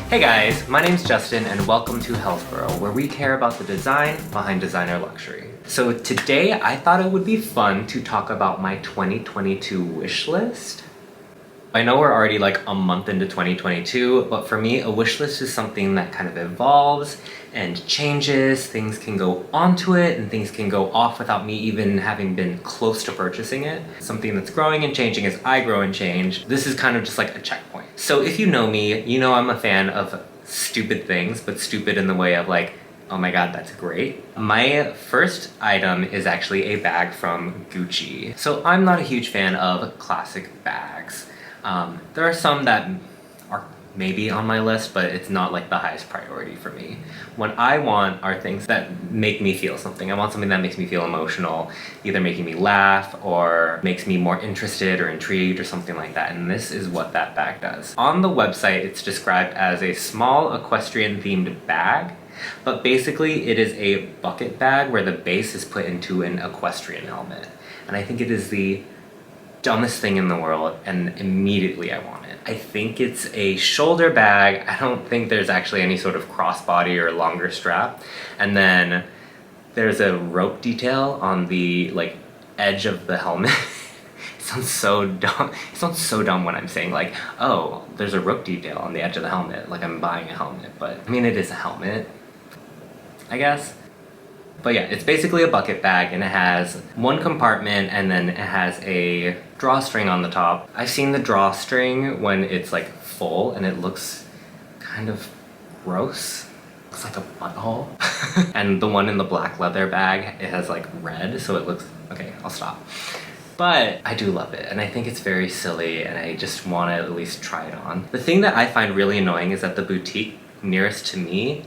Hey guys, my name's Justin and welcome to Healthboro, where we care about the design behind designer luxury. So today I thought it would be fun to talk about my 2022 wish list. I know we're already like a month into 2022, but for me a wish list is something that kind of evolves and changes. Things can go onto it and things can go off without me even having been close to purchasing it. Something that's growing and changing as I grow and change. This is kind of just like a checkpoint. So if you know me, you know I'm a fan of stupid things, but stupid in the way of like, oh my god, that's great. My first item is actually a bag from Gucci. So I'm not a huge fan of classic bags. There are some that are maybe on my list, but it's not like the highest priority for me. What I want are things that make me feel something. I want something that makes me feel emotional, either making me laugh or makes me more interested or intrigued or something like that, and this is what that bag does. On the website, it's described as a small equestrian-themed bag, but basically it is a bucket bag where the base is put into an equestrian helmet. And I think it is the dumbest thing in the world, and immediately I want it. I think it's a shoulder bag. I don't think there's actually any sort of crossbody or longer strap. And then there's a rope detail on the like edge of the helmet. It sounds so dumb. It sounds so dumb when I'm saying like, oh, there's a rope detail on the edge of the helmet, like I'm buying a helmet, but I mean it is a helmet, I guess. But yeah, it's basically a bucket bag and it has one compartment and then it has a drawstring on the top. I've seen the drawstring when it's like full and it looks kind of gross. Looks like a butthole. And the one in the black leather bag, it has like red, so it looks, okay, I'll stop. But I do love it and I think it's very silly and I just want to at least try it on. The thing that I find really annoying is that the boutique nearest to me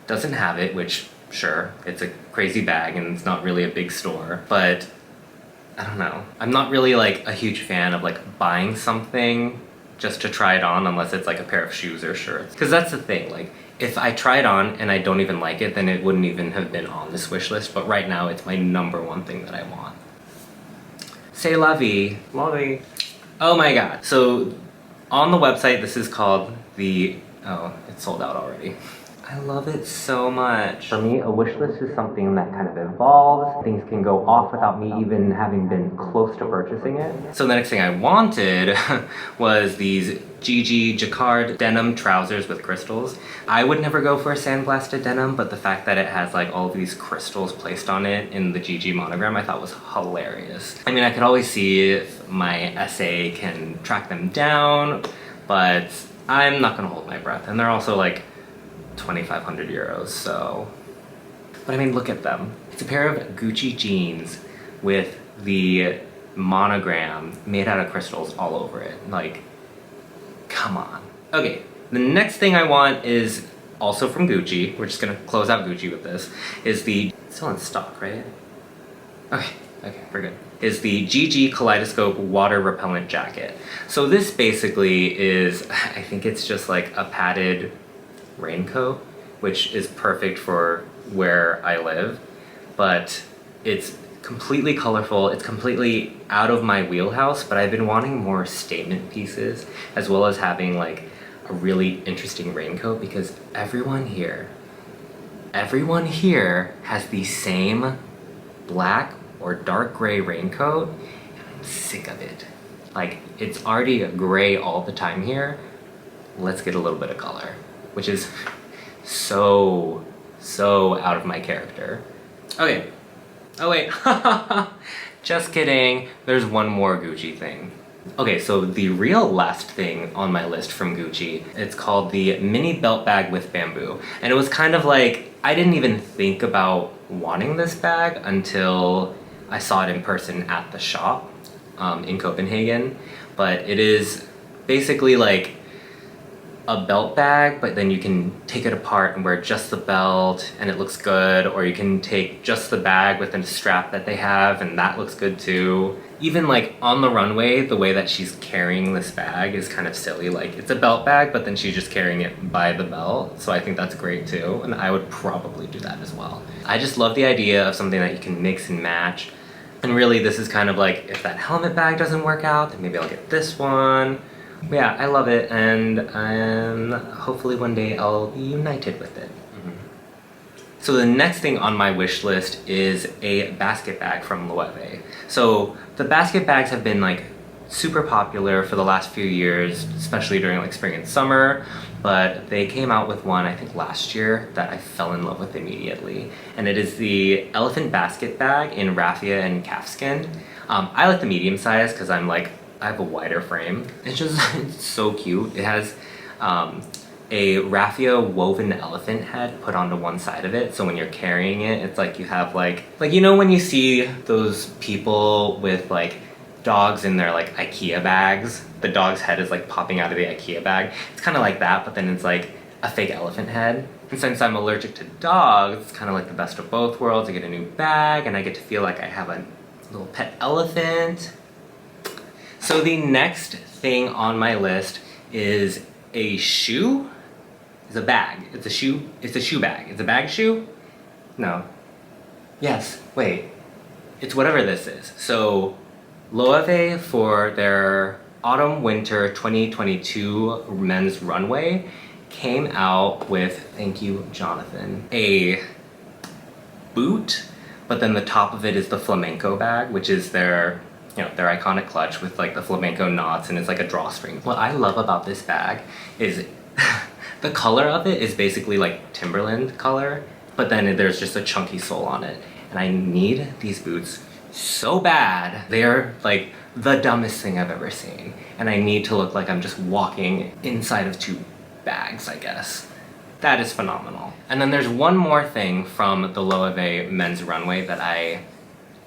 doesn't have it, which sure, it's a crazy bag and it's not really a big store, but I don't know. I'm not really like a huge fan of like buying something just to try it on unless it's like a pair of shoes or shirts. Because that's the thing, like if I try it on and I don't even like it, then it wouldn't even have been on this wish list, but right now it's my #1 thing that I want. C'est la vie. La vie. Oh my god. So on the website this is called the, oh, it's sold out already. I love it so much. For me, a wish list is something that kind of evolves. Things can go off without me even having been close to purchasing it. So the next thing I wanted was these Jacquard denim trousers with crystals. I would never go for a sandblasted denim, but the fact that it has like all of these crystals placed on it in the GG monogram I thought was hilarious. I mean, I could always see if my SA can track them down, but I'm not gonna hold my breath. And they're also like 2,500 euros, so. But I mean, look at them. It's a pair of Gucci jeans with the monogram made out of crystals all over it. Like, come on. Okay, the next thing I want is also from Gucci. We're just gonna close out Gucci with this. Is the, it's still in stock, right? Okay, we're good. Is the GG Kaleidoscope water repellent jacket. So this basically is, I think it's just like a padded raincoat, which is perfect for where I live, but it's completely colorful. It's completely out of my wheelhouse, but I've been wanting more statement pieces as well as having like a really interesting raincoat because everyone here has the same black or dark gray raincoat and I'm sick of it. Like, it's already gray all the time here. Let's get a little bit of color. Which is so out of my character. Okay. Oh wait, just kidding. There's one more Gucci thing. Okay, so the real last thing on my list from Gucci, it's called the mini belt bag with bamboo. And it was kind of like, I didn't even think about wanting this bag until I saw it in person at the shop in Copenhagen. But it is basically like a belt bag, but then you can take it apart and wear just the belt and it looks good, or you can take just the bag with a strap that they have and that looks good too. Even like on the runway, the way that she's carrying this bag is kind of silly. Like, it's a belt bag, but then she's just carrying it by the belt, so I think that's great too, and I would probably do that as well. I just love the idea of something that you can mix and match, and really this is kind of like, if that helmet bag doesn't work out, then maybe I'll get this one, But yeah, I love it, and hopefully one day I'll be united with it. So the next thing on my wish list is a basket bag from Loewe. So the basket bags have been like super popular for the last few years, especially during like spring and summer, but they came out with one I think last year that I fell in love with immediately, and it is the elephant basket bag in raffia and calfskin. I like the medium size because I have a wider frame. It's just it's so cute. It has a raffia woven elephant head put onto one side of it, so when you're carrying it, it's like you have like you know when you see those people with like dogs in their like IKEA bags, the dog's head is like popping out of the IKEA bag. It's kind of like that, but then it's like a fake elephant head. And since I'm allergic to dogs, it's kind of like the best of both worlds. I get a new bag and I get to feel like I have a little pet elephant. So the next thing on my list is a shoe. It's a bag. It's a shoe. It's a shoe bag. It's a bag shoe? No. Yes. Wait. It's whatever this is. So Loewe, for their autumn-winter 2022 men's runway, came out with, thank you, Jonathan, a boot, but then the top of it is the Flamenco bag, which is their, you know, their iconic clutch with like the flamenco knots, and it's like a drawstring. What I love about this bag is the color of it is basically like Timberland color, but then there's just a chunky sole on it. And I need these boots so bad. They're like the dumbest thing I've ever seen. And I need to look like I'm just walking inside of two bags, I guess. That is phenomenal. And then there's one more thing from the Loewe men's runway that I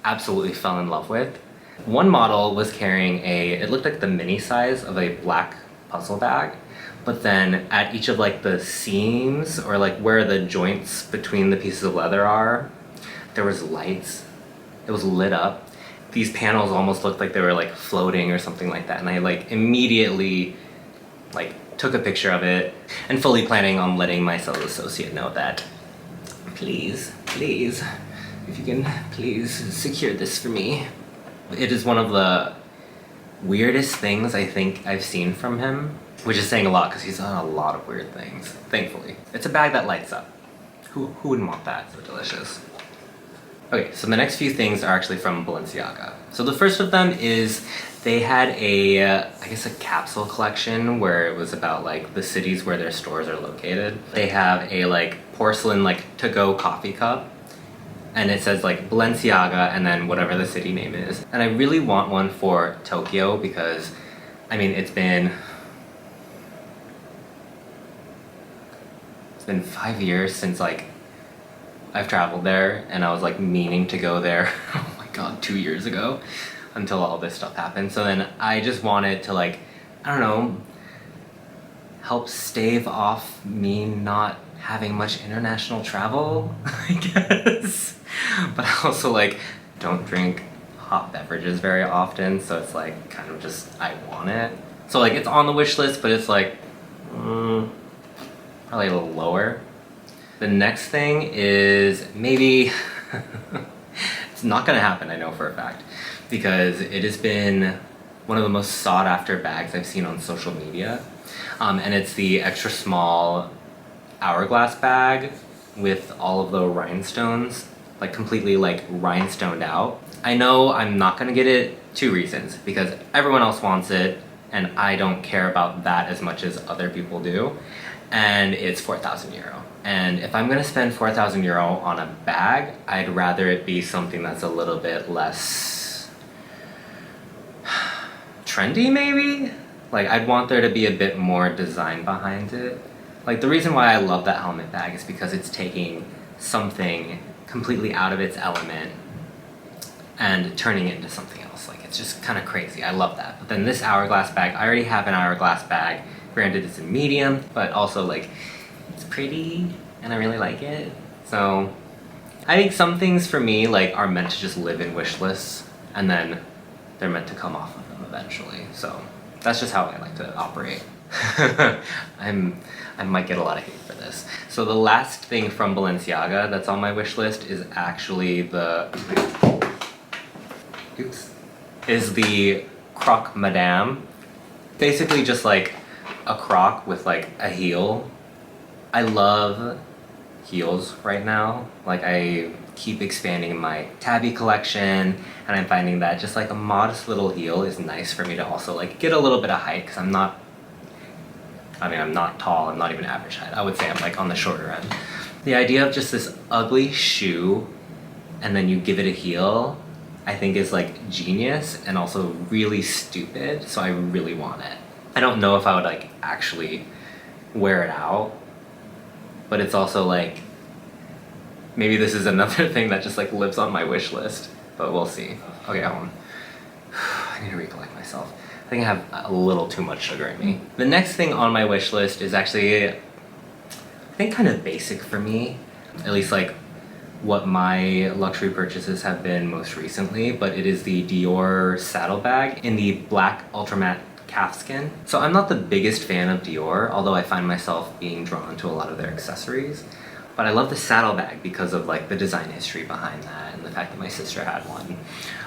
absolutely fell in love with. One model was carrying it looked like the mini size of a black puzzle bag, but then at each of like the seams or like where the joints between the pieces of leather are, there was lights. It was lit up. These panels almost looked like they were like floating or something like that, and I like immediately like took a picture of it and fully planning on letting my sales associate know that please, if you can please secure this for me. It is one of the weirdest things I think I've seen from him, which is saying a lot because he's done a lot of weird things, thankfully. It's a bag that lights up. Who wouldn't want that? So delicious. Okay, so the next few things are actually from Balenciaga. So the first of them is they had I guess a capsule collection where it was about like the cities where their stores are located. They have a like porcelain like to-go coffee cup, and it says like Balenciaga and then whatever the city name is. And I really want one for Tokyo because, I mean, it's been 5 years since like I've traveled there, and I was like meaning to go there, oh my god, 2 years ago, until all this stuff happened. So then I just wanted to like, I don't know, help stave off me not having much international travel, I guess. But I also like don't drink hot beverages very often, so it's like kind of just, I want it. So like it's on the wish list, but it's like, probably a little lower. The next thing is maybe, it's not gonna happen, I know for a fact, because it has been one of the most sought after bags I've seen on social media. And it's the extra small hourglass bag with all of the rhinestones, like completely like rhinestoned out. I know I'm not gonna get it, 2 reasons, because everyone else wants it and I don't care about that as much as other people do, and it's 4,000 euro. And if I'm gonna spend 4,000 euro on a bag, I'd rather it be something that's a little bit less trendy, maybe? Like, I'd want there to be a bit more design behind it. Like, the reason why I love that helmet bag is because it's taking something completely out of its element and turning it into something else. Like, it's just kind of crazy. I love that. But then this hourglass bag, I already have an hourglass bag. Granted, it's a medium, but also, like, it's pretty and I really like it. So I think some things for me like are meant to just live in wish lists, and then they're meant to come off of them eventually. So that's just how I like to operate. I might get a lot of hate for this. So the last thing from Balenciaga that's on my wish list is actually the Crocs Madame. Basically just like a croc with like a heel. I love heels right now. Like I keep expanding my tabby collection, and I'm finding that just like a modest little heel is nice for me to also like get a little bit of height, because I'm not tall, I'm not even average height. I would say I'm like on the shorter end. The idea of just this ugly shoe and then you give it a heel, I think is like genius and also really stupid, so I really want it. I don't know if I would like actually wear it out, but it's also like, maybe this is another thing that just like lives on my wish list, but we'll see. Okay, I need to recollect myself. I think I have a little too much sugar in me. The next thing on my wish list is actually, I think, kind of basic for me, at least like what my luxury purchases have been most recently, but it is the Dior saddlebag in the black Ultramatte Calfskin. So I'm not the biggest fan of Dior, although I find myself being drawn to a lot of their accessories. But I love the saddlebag because of like the design history behind that and the fact that my sister had one.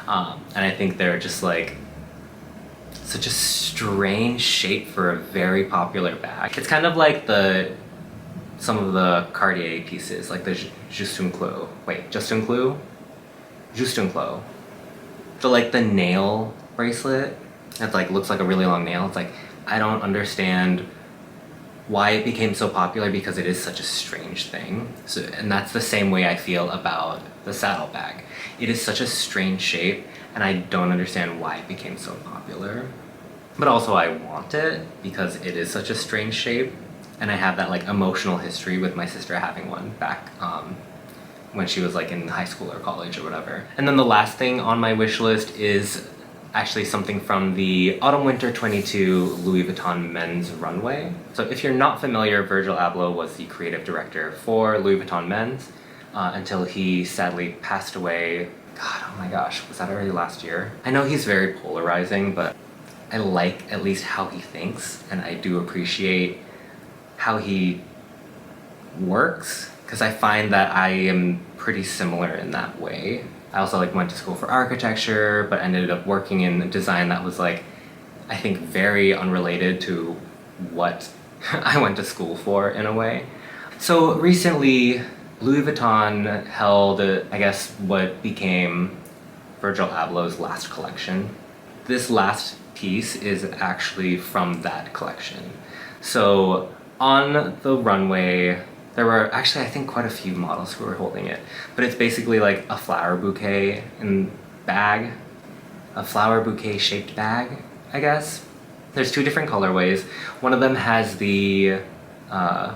And I think they're just like such a strange shape for a very popular bag. It's kind of like some of the Cartier pieces, like the Justin Clos. The nail bracelet that like looks like a really long nail. It's like, I don't understand why it became so popular, because it is such a strange thing. So, and that's the same way I feel about the saddlebag. It is such a strange shape, and I don't understand why it became so popular. But also I want it because it is such a strange shape, and I have that like emotional history with my sister having one back when she was like in high school or college or whatever. And then the last thing on my wish list is actually something from the Autumn/Winter 22 Louis Vuitton men's runway. So if you're not familiar, Virgil Abloh was the creative director for Louis Vuitton men's until he sadly passed away. God, oh my gosh, was that already last year? I know he's very polarizing, but I like at least how he thinks, and I do appreciate how he works, because I find that I am pretty similar in that way. I also like went to school for architecture, but ended up working in design that was like, I think, very unrelated to what I went to school for in a way. So recently, Louis Vuitton held, I guess, what became Virgil Abloh's last collection. This last piece is actually from that collection. So on the runway, there were actually, I think, quite a few models who were holding it, but it's basically like a flower bouquet in bag, a flower bouquet shaped bag, I guess. There's two different colorways. One of them has the, I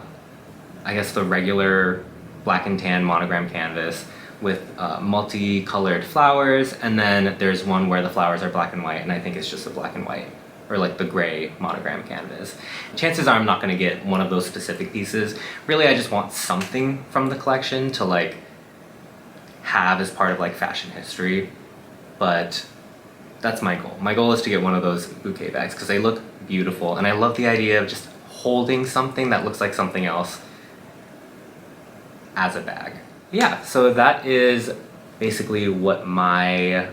guess the regular black and tan monogram canvas with multicolored flowers, and then there's one where the flowers are black and white, and I think it's just a black and white, or like the gray monogram canvas. Chances are I'm not gonna get one of those specific pieces. Really, I just want something from the collection to like have as part of like fashion history, but that's my goal. My goal is to get one of those bouquet bags because they look beautiful, and I love the idea of just holding something that looks like something else as a bag. Yeah, so that is basically what my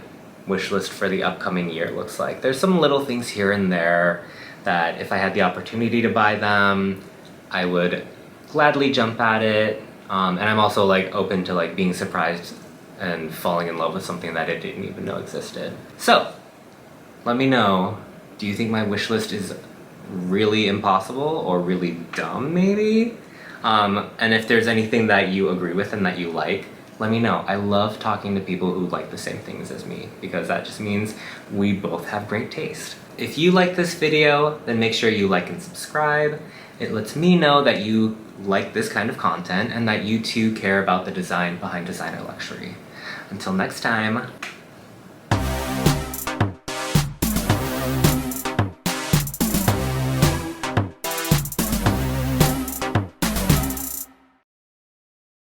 wish list for the upcoming year looks like. There's some little things here and there that if I had the opportunity to buy them, I would gladly jump at it. And I'm also like open to like being surprised and falling in love with something that I didn't even know existed. So let me know, do you think my wish list is really impossible or really dumb maybe? And if there's anything that you agree with and that you like, let me know. I love talking to people who like the same things as me, because that just means we both have great taste. If you like this video, then make sure you like and subscribe. It lets me know that you like this kind of content and that you too care about the design behind designer luxury. Until next time.